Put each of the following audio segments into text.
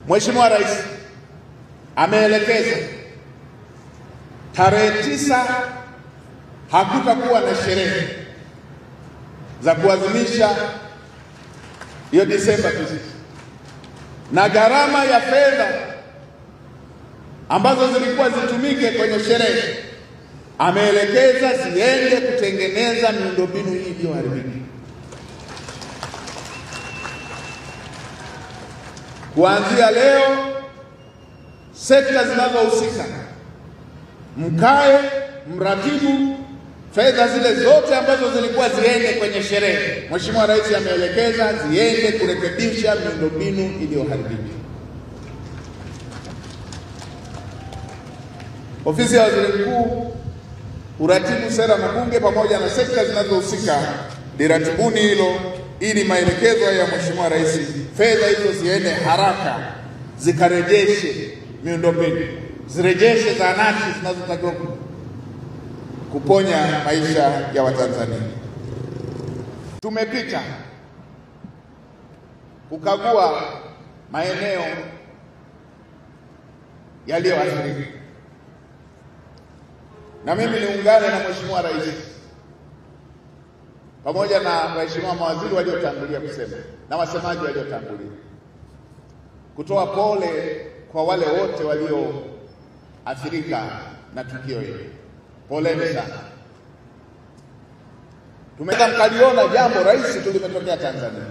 Mheshimiwa Rais ameelekeza tarehe 9 hakutakuwa na sherehe za kuadhimisha hiyo Disemba 9, na gharama ya fedha ambazo zilikuwa zitumike kwenye sherehe ameelekeza ziende kutengeneza miundombinu hii iliyoharibika. Kuanzia leo, sekta zinazohusika mkae mratibu fedha zile zote ambazo zilikuwa ziende kwenye sherehe. Mheshimiwa Rais ameelekeza ziende kurekebisha miundombinu iliyoharibika. Ofisi ya Waziri Mkuu, uratibu sera na bunge pamoja na sekta zinazohusika liratibuni hilo, ili maelekezo ya Mheshimiwa Rais fedha hizo ziende haraka zikarejeshe miundombinu, zirejeshe zahanati zinazotakiwa kuponya maisha ya Watanzania. Tumepita kukagua maeneo yaliyoathirika, na mimi niungane na Mheshimiwa Rais pamoja na waheshimiwa mawaziri waliotangulia kusema na wasemaji waliotangulia kutoa pole kwa wale wote walioathirika na tukio hili. Poleni sana. Tumeweza mkaliona jambo rais tulimetokea Tanzania,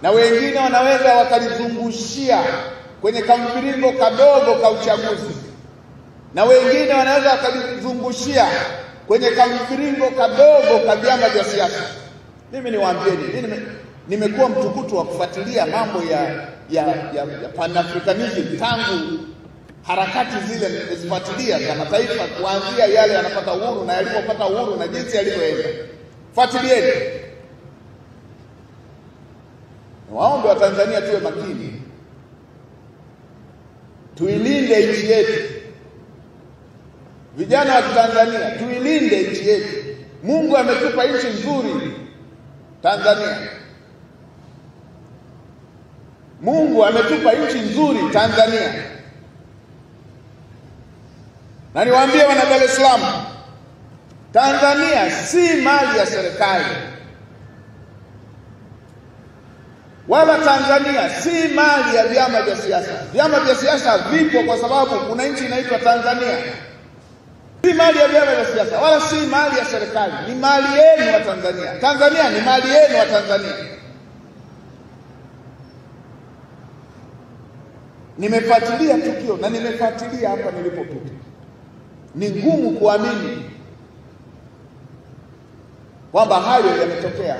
na wengine wanaweza wakalizungushia kwenye kamviringo kadogo ka uchaguzi, na wengine wanaweza wakalizungushia kwenye kamviringo kadogo ka vyama vya siasa. Mimi niwaambieni, mimi nimekuwa mtukutu wa kufuatilia mambo ya Pan-Africanism tangu harakati zile nimezifuatilia za mataifa, kuanzia yale yanapata uhuru na yalipopata uhuru na jinsi yalivyoenda. Fuatilieni. Waombe wa Tanzania tuwe makini, tuilinde nchi yetu. Vijana wa Tanzania, tuilinde nchi yetu. Mungu ametupa nchi nzuri Tanzania. Mungu ametupa nchi nzuri Tanzania. Na niwaambie wana Dar es Salaam, Tanzania si mali ya serikali, wala Tanzania si mali ya vyama vya siasa. Vyama vya siasa vipo kwa sababu kuna nchi inaitwa Tanzania. Si mali ya vyama vya siasa wala si mali ya serikali, ni mali yenu wa Tanzania. Tanzania ni mali yenu wa Tanzania. Nimefuatilia tukio na nimefuatilia hapa nilipopita. Ni ngumu kuamini kwamba hayo yametokea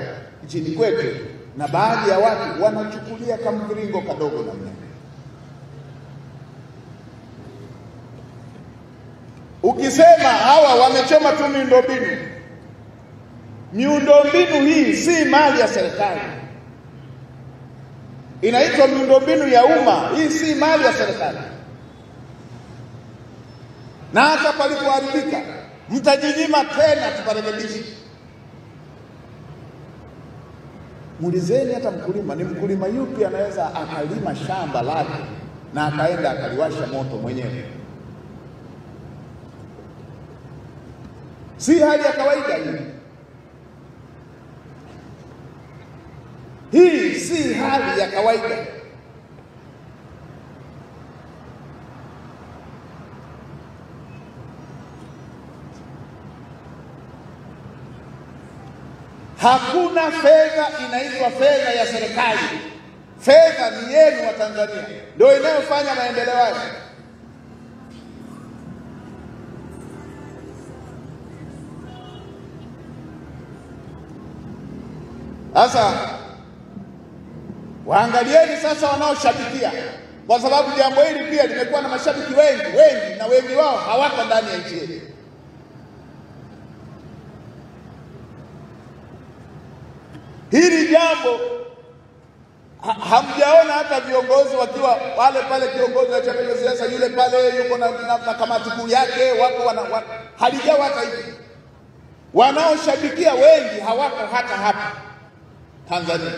nchini kwetu, na baadhi ya watu wanachukulia kama mviringo kadogo namna. Ukisema hawa wamechoma tu miundombinu, miundombinu hii si mali ya serikali, inaitwa miundombinu ya umma. Hii si mali ya serikali, na hata palipoharibika mtajinyima tena tuparekebishe. Muulizeni hata mkulima, ni mkulima yupi anaweza akalima shamba lake na akaenda akaliwasha moto mwenyewe? Si hali ya kawaida hii. Hii si hali ya kawaida. Hakuna fedha inaitwa fedha ya serikali. Fedha ni yenu wa Tanzania, ndio inayofanya maendeleo haya. Sasa waangalieni sasa wanaoshabikia, kwa sababu jambo hili pia limekuwa na mashabiki wengi, na wengi wao hawako ndani ya nchi yetu. Hili jambo hamjaona hata viongozi wakiwa pale kiongozi wa chama cha siasa yule pale yuko na kamati kuu yake, wako halijawa hata hivi. Wanaoshabikia wengi hawako hata hapa Tanzania.